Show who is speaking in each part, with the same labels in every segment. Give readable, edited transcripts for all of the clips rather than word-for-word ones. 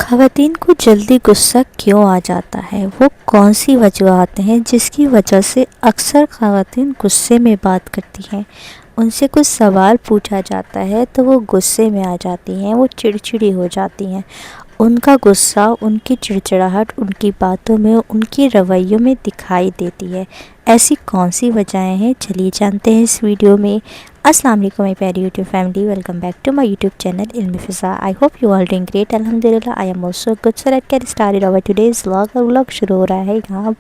Speaker 1: ख़वातीन को जल्दी गुस्सा क्यों आ जाता है? वो कौन सी वजूहत हैं जिसकी वजह से अक्सर ख़वातीन गुस्से में बात करती हैं? उनसे कुछ सवाल पूछा जाता है तो वो गुस्से में आ जाती हैं, वो चिड़चिड़ी हो जाती हैं। उनका गुस्सा, उनकी चिड़चिड़ाहट उनकी बातों में, उनके रवैयों में दिखाई देती है। ऐसी कौन सी वजहें हैं, चलिए जानते हैं इस वीडियो में। अस्सलाम वालेकुम माय प्यारी YouTube family, welcome back to my YouTube channel Ilmi Fiza. I hope you all doing great. अल्हम्दुलिल्लाह I am also good. So let's get started our today's vlog. और व्लॉग शुरू हो रहा है यहाँ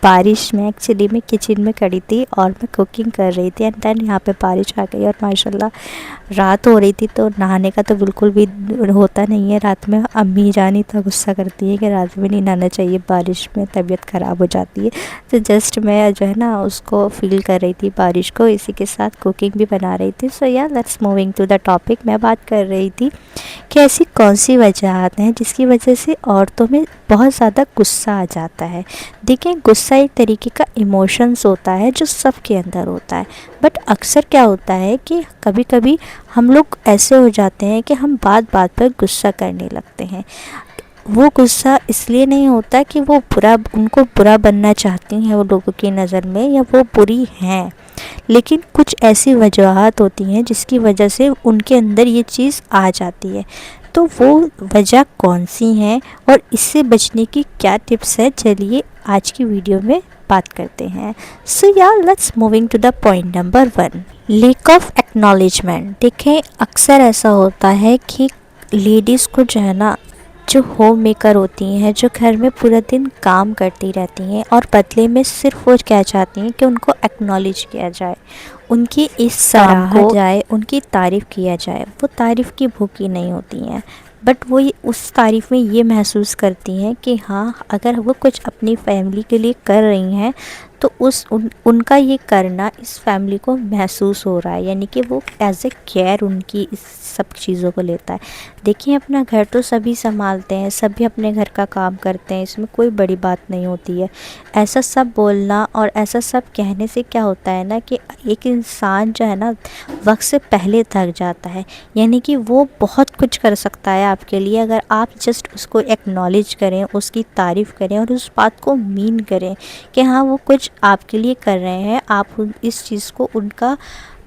Speaker 1: बारिश में। एक्चुअली मैं किचन में खड़ी थी और मैं कुकिंग कर रही थी एंड देन यहाँ पे बारिश आ गई और माशाल्लाह रात हो रही थी, तो नहाने का तो बिल्कुल भी होता नहीं है रात में। अम्मी जान इतना गुस्सा करती है कि रात में नहीं नहाना चाहिए, बारिश में तबीयत ख़राब हो जाती है। तो जस्ट मैं जो है ना उसको फ़ील कर रही थी बारिश को, इसी के साथ कुकिंग भी बना रही थी। So yeah let's moving to the topic. मैं बात कर रही थी कि ऐसी कौन सी वजह हैं जिसकी वजह से औरतों में बहुत ज़्यादा गुस्सा आ जाता है। देखिए, गुस्सा एक तरीके का इमोशंस होता है जो सबके अंदर होता है, बट अक्सर क्या होता है कि कभी कभी हम लोग ऐसे हो जाते हैं कि हम बात बात पर गुस्सा करने लगते हैं। वो गुस्सा इसलिए नहीं होता कि वो उनको बुरा बनना चाहती हैं वो लोगों की नज़र में, या वो बुरी हैं, लेकिन कुछ ऐसी वजूहत होती हैं जिसकी वजह से उनके अंदर ये चीज़ आ जाती है। तो वो वजह कौन सी हैं और इससे बचने की क्या टिप्स है, चलिए आज की वीडियो में बात करते हैं। So yeah let's moving to the point number 1, lack of acknowledgement. देखें, अक्सर ऐसा होता है कि लेडीज़ को जो है ना, जो होम मेकर होती हैं, जो घर में पूरा दिन काम करती रहती हैं और बदले में सिर्फ वो क्या चाहती हैं कि उनको एक्नॉलेज किया जाए, उनकी इस सराहा जाए, उनकी तारीफ़ किया जाए। वो तारीफ़ की भूखी नहीं होती हैं, बट वो उस तारीफ़ में ये महसूस करती हैं कि हाँ, अगर वो कुछ अपनी फैमिली के लिए कर रही हैं तो उनका ये करना इस फैमिली को महसूस हो रहा है, यानी कि वो एज ए केयर उनकी इस सब चीज़ों को लेता है। देखिए, अपना घर तो सभी संभालते हैं, सभी अपने घर का काम करते हैं, इसमें कोई बड़ी बात नहीं होती है। ऐसा सब बोलना और ऐसा सब कहने से क्या होता है ना कि एक इंसान जो है ना वक्त से पहले थक जाता है, यानी कि वो बहुत कुछ कर सकता है आपके लिए अगर आप जस्ट उसको एक्नॉलेज करें, उसकी तारीफ़ करें और उस बात को मीन करें कि हाँ, वो कुछ आपके लिए कर रहे हैं। आप इस चीज़ को उनका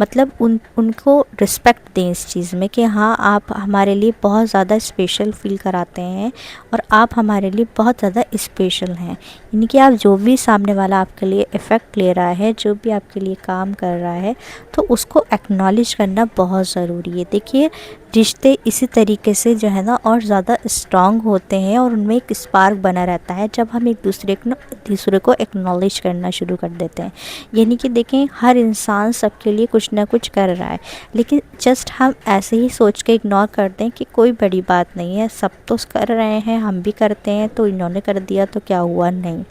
Speaker 1: मतलब उनको रिस्पेक्ट दें इस चीज़ में कि हाँ, आप हमारे लिए बहुत ज़्यादा स्पेशल फ़ील कराते हैं और आप हमारे लिए बहुत ज़्यादा स्पेशल हैं। यानी कि आप जो भी सामने वाला आपके लिए इफ़ेक्ट ले रहा है, जो भी आपके लिए काम कर रहा है, तो उसको एक्नॉलेज करना बहुत ज़रूरी है। देखिए, रिश्ते इसी तरीके से जो है ना और ज़्यादा स्ट्रॉन्ग होते हैं और उनमें एक स्पार्क बना रहता है जब हम एक दूसरे को एक्नॉलेज करना शुरू कर देते हैं। यानी कि देखें, हर इंसान सबके लिए कुछ ना कुछ कर रहा है, लेकिन जस्ट हम ऐसे ही सोच के इग्नोर कर दें कि कोई बड़ी बात नहीं है, सब तो कर रहे हैं, हम भी करते हैं, तो इन्होंने कर दिया तो क्या हुआ। नहीं,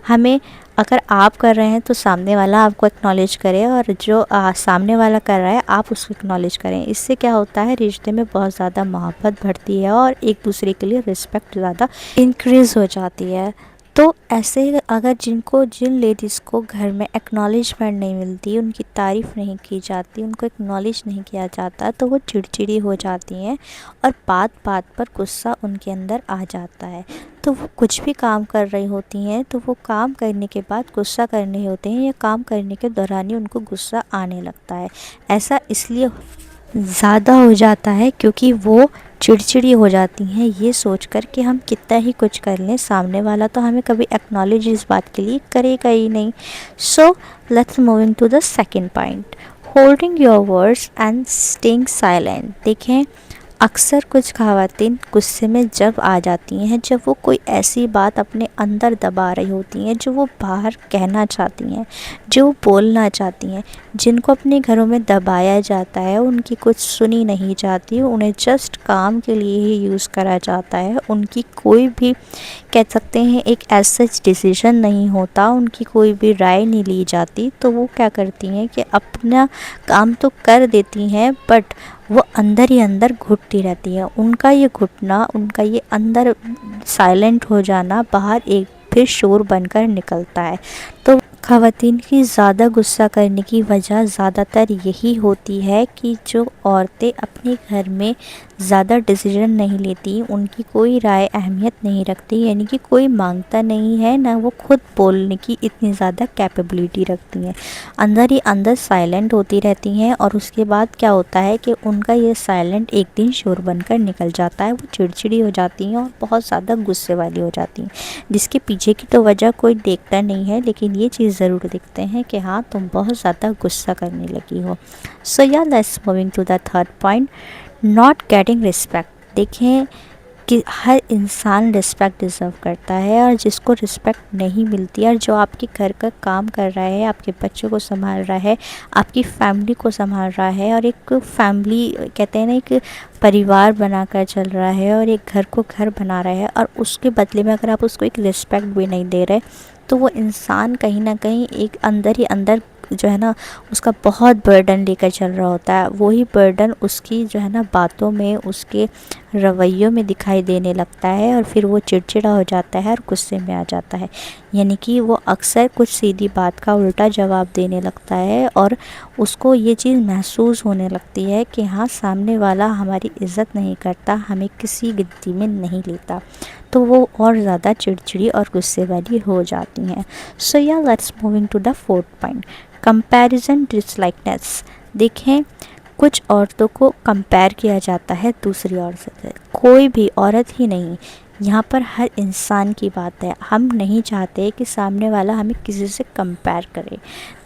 Speaker 1: हमें अगर आप कर रहे हैं तो सामने वाला आपको एक्नॉलेज करे, और जो सामने वाला कर रहा है आप उसको एक्नॉलेज करें। इससे क्या होता है, रिश्ते में बहुत ज़्यादा मोहब्बत बढ़ती है और एक दूसरे के लिए रिस्पेक्ट ज़्यादा इंक्रीज़ हो जाती है। तो ऐसे अगर जिन लेडीज़ को घर में एक्नॉलेजमेंट नहीं मिलती, उनकी तारीफ़ नहीं की जाती, उनको एक्नॉलेज नहीं किया जाता, तो वो चिड़चिड़ी हो जाती हैं और बात बात पर गुस्सा उनके अंदर आ जाता है। तो वो कुछ भी काम कर रही होती हैं तो वो काम करने के बाद गुस्सा करने होते हैं, या काम करने के दौरान ही उनको गुस्सा आने लगता है। ऐसा इसलिए ज़्यादा हो जाता है क्योंकि वो चिड़चिड़ी हो जाती हैं ये सोचकर कि हम कितना ही कुछ कर लें, सामने वाला तो हमें कभी एक्नॉलेज इस बात के लिए करेगा ही नहीं। So let's moving to the second point, holding your words and staying silent. देखें, अक्सर कुछ ख़वातीन गुस्से में जब आ जाती हैं जब वो कोई ऐसी बात अपने अंदर दबा रही होती हैं जो वो बाहर कहना चाहती हैं, जो वो बोलना चाहती हैं, जिनको अपने घरों में दबाया जाता है, उनकी कुछ सुनी नहीं जाती, उन्हें जस्ट काम के लिए ही यूज़ करा जाता है, उनकी कोई भी कह सकते हैं एक ऐसा डिसीजन नहीं होता, उनकी कोई भी राय नहीं ली जाती। तो वो क्या करती हैं कि अपना काम तो कर देती हैं, बट वो अंदर ही अंदर घुटती रहती है। उनका ये घुटना, उनका ये अंदर साइलेंट हो जाना बाहर एक फिर शोर बनकर निकलता है। तो ख़वातीन की ज़्यादा गुस्सा करने की वजह ज़्यादातर यही होती है कि जो औरतें अपने घर में ज़्यादा डिसीजन नहीं लेती, उनकी कोई राय अहमियत नहीं रखती, यानी कि कोई मांगता नहीं है, ना वो खुद बोलने की इतनी ज़्यादा कैपेबिलिटी रखती हैं। अंदर ही अंदर साइलेंट होती रहती हैं और उसके बाद क्या होता है कि उनका ये साइलेंट एक दिन शोर बनकर निकल जाता है। वो चिड़चिड़ी हो जाती हैं और बहुत ज़्यादा गुस्से वाली हो जाती हैं, जिसके पीछे की तो वजह कोई देखता नहीं है, लेकिन ये चीज़ ज़रूर देखते हैं कि हाँ, तुम बहुत ज़्यादा गुस्सा करने लगी हो। So yeah let's moving to the third point, not getting respect. देखें कि हर इंसान रिस्पेक्ट डिज़र्व करता है, और जिसको रिस्पेक्ट नहीं मिलती है, और जो आपके घर का काम कर रहा है, आपके बच्चों को संभाल रहा है, आपकी फैमिली को संभाल रहा है, और एक फैमिली कहते हैं ना, एक परिवार बनाकर चल रहा है, और एक घर को घर बना रहा है, और उसके बदले में अगर आप उसको एक रिस्पेक्ट भी नहीं दे रहे, तो वो इंसान कहीं ना कहीं एक अंदर ही अंदर जो है ना, उसका बहुत बर्डन लेकर चल रहा होता है। वही बर्डन उसकी जो है ना बातों में, उसके रवैयों में दिखाई देने लगता है, और फिर वो चिड़चिड़ा हो जाता है और गुस्से में आ जाता है। यानी कि वो अक्सर कुछ सीधी बात का उल्टा जवाब देने लगता है, और उसको ये चीज़ महसूस होने लगती है कि हाँ, सामने वाला हमारी इज़्ज़त नहीं करता, हमें किसी गिनती में नहीं लेता, तो वो और ज़्यादा चिड़चिड़ी और गुस्से वाली हो जाती हैं। So yeah let's moving to the fourth point, comparison dislikeness. देखें, कुछ औरतों को कंपेयर किया जाता है दूसरी औरत से। कोई भी औरत ही नहीं, यहाँ पर हर इंसान की बात है। हम नहीं चाहते कि सामने वाला हमें किसी से कंपेयर करे।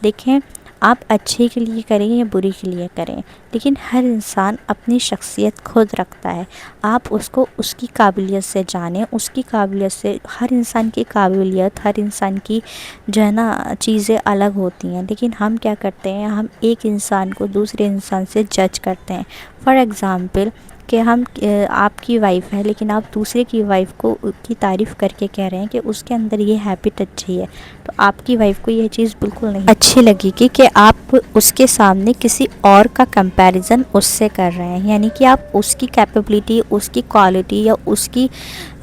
Speaker 1: देखें, आप अच्छे के लिए करें या बुरी के लिए करें, लेकिन हर इंसान अपनी शख्सियत खुद रखता है। आप उसको उसकी काबिलियत से जानें, उसकी काबिलियत से। हर इंसान की काबिलियत, हर इंसान की जो है ना चीज़ें अलग होती हैं, लेकिन हम क्या करते हैं, हम एक इंसान को दूसरे इंसान से जज करते हैं। फॉर एग्ज़ाम्पल कि हम आपकी वाइफ़ है, लेकिन आप दूसरे की वाइफ़ को की तारीफ़ करके कह रहे हैं कि उसके अंदर ये हैबिट अच्छी है, तो आपकी वाइफ़ को ये चीज़ बिल्कुल नहीं अच्छी लगेगी कि आप उसके सामने किसी और का कंपैरिजन उससे कर रहे हैं। यानी कि आप उसकी कैपेबिलिटी, उसकी क्वालिटी या उसकी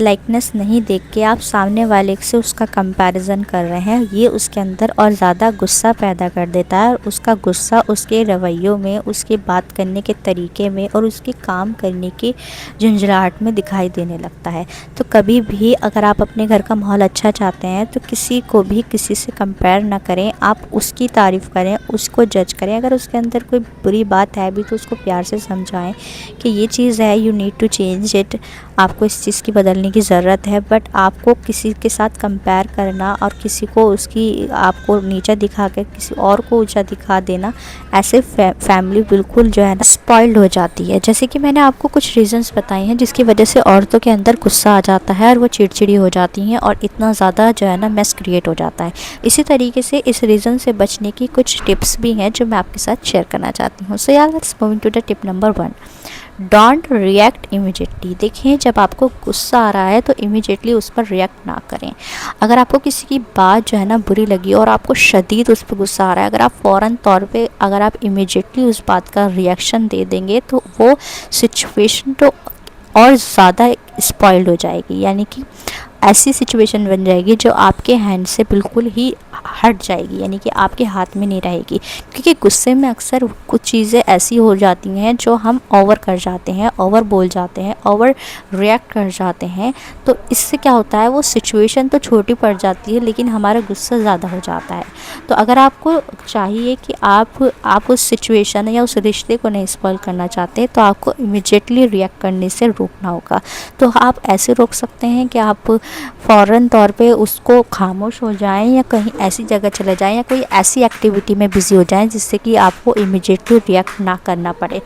Speaker 1: लाइकनेस नहीं देख के आप सामने वाले से उसका कंपैरिजन कर रहे हैं। ये उसके अंदर और ज़्यादा गुस्सा पैदा कर देता है, और उसका गुस्सा उसके रवैयों में, उसके बात करने के तरीके में, और उसके काम करने की झुंझलाहट में दिखाई देने लगता है। तो कभी भी अगर आप अपने घर का माहौल अच्छा चाहते हैं, तो किसी को भी किसी से कंपेयर ना करें। आप उसकी तारीफ़ करें, उसको जज करें। अगर उसके अंदर कोई बुरी बात है भी, तो उसको प्यार से समझाएं कि ये चीज़ है, you need to change it, आपको इस चीज़ की बदलने की ज़रूरत है। बट आपको किसी के साथ कंपेयर करना, और किसी को उसकी आपको नीचा दिखा कर किसी और को ऊंचा दिखा देना, ऐसे फैमिली बिल्कुल जो है ना स्पॉइल्ड हो जाती है। जैसे कि मैंने आपको कुछ रीज़न्स बताए हैं जिसकी वजह से औरतों के अंदर गुस्सा आ जाता है, और वो चिड़चिड़ी हो जाती हैं, और इतना ज़्यादा जो है ना मेस क्रिएट हो जाता है। इसी तरीके से इस रीज़न से बचने की कुछ टिप्स भी हैं जो मैं आपके साथ शेयर करना चाहती हूँ। सो यार, let's moving to the tip number 1, don't react immediately. देखें, जब आपको गुस्सा आ रहा है तो इमीडिएटली उस पर रिएक्ट ना करें। अगर आपको किसी की बात जो है ना बुरी लगी और आपको शदीद उस पर गुस्सा आ रहा है, अगर आप फ़ौरन तौर पे अगर आप इमीडिएटली उस बात का रिएक्शन दे देंगे, तो वो सिचुएशन तो और ज़्यादा स्पॉइल्ड हो जाएगी। यानी कि ऐसी सिचुएशन बन जाएगी जो आपके हैंड से बिल्कुल ही हट जाएगी, यानी कि आपके हाथ में नहीं रहेगी। क्योंकि गुस्से में अक्सर कुछ चीज़ें ऐसी हो जाती हैं जो हम ओवर कर जाते हैं, ओवर बोल जाते हैं, ओवर रिएक्ट कर जाते हैं। तो इससे क्या होता है, वो सिचुएशन तो छोटी पड़ जाती है, लेकिन हमारा गुस्सा ज़्यादा हो जाता है। तो अगर आपको चाहिए कि आप उस सिचुएशन या उस रिश्ते को नहीं स्पॉइल करना चाहते, तो आपको इमीडिएटली रिएक्ट करने से रोकना होगा। तो आप ऐसे रोक सकते हैं कि आप फ़ौरन तौर पे उसको खामोश हो जाएं, या कहीं ऐसी जगह चले जाएं, या कोई ऐसी एक्टिविटी में बिज़ी हो जाएं जिससे कि आपको इमीडिएटली रिएक्ट ना करना पड़े।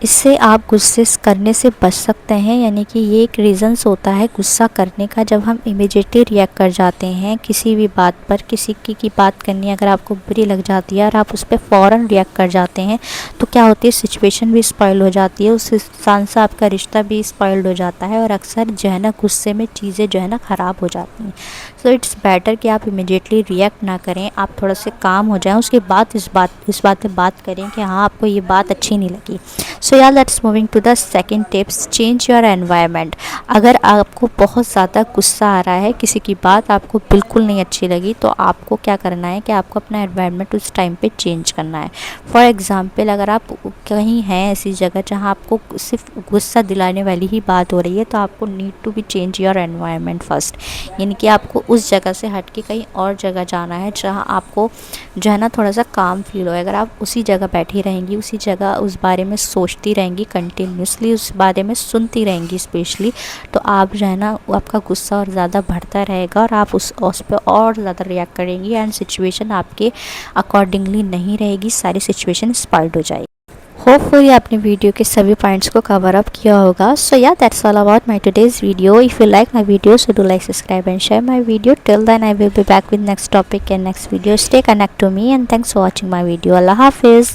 Speaker 1: इससे आप गुस्से करने से बच सकते हैं। यानी कि ये एक रीज़न्स होता है गुस्सा करने का, जब हम इमीडिएटली रिएक्ट कर जाते हैं किसी भी बात पर। किसी की बात करनी अगर आपको बुरी लग जाती है और आप उस पर फ़ौरन रिएक्ट कर जाते हैं, तो क्या होती है, सिचुएशन भी स्पॉइल हो जाती है, उस इंसान से आपका रिश्ता भी स्पॉइल्ड हो जाता है, और अक्सर जो है ना गुस्से में चीज़ें जो है ना ख़राब हो जाती हैं। सो इट्स बेटर कि आप इमीडिएटली रिएक्ट ना करें, आप थोड़ा से काम हो जाएं, उसके बाद इस बात पे बात करें कि हाँ, आपको ये बात अच्छी नहीं लगी। सो सो यार let's moving to the second tips, change your environment. अगर आपको बहुत ज़्यादा गुस्सा आ रहा है, किसी की बात आपको बिल्कुल नहीं अच्छी लगी, तो आपको क्या करना है कि आपको अपना एनवायरनमेंट उस टाइम पे चेंज करना है। फॉर एग्ज़ाम्पल, अगर आप कहीं हैं ऐसी जगह जहाँ आपको सिर्फ गुस्सा दिलाने वाली ही बात हो रही है, तो आपको need to be change your environment first. यानी कि आपको उस जगह से हट के कहीं और जगह जाना है जहाँ आपको जो है ना थोड़ा सा काम फील हो। अगर आप उसी जगह बैठी रहेंगी, उसी जगह उस बारे में सोचती रहेंगी, कंटिन्यूसली उस बारे में सुनती रहेंगी स्पेशली, तो आप जो है ना आपका गुस्सा और ज़्यादा बढ़ता रहेगा और आप उस पर और ज़्यादा रिएक्ट करेंगी एंड सिचुएशन आपके अकॉर्डिंगली नहीं रहेगी, सारी सिचुएशन स्पॉइल्ड हो जाएगी। होपफुली आपने वीडियो के सभी पॉइंट्स को कवर अप किया होगा। So yeah that's all about my today's video. If you like my video so do like, subscribe and share my video. Till then I will be back with next topic and next video. Stay connect to me and thanks for watching my video. Allah हाफिज़।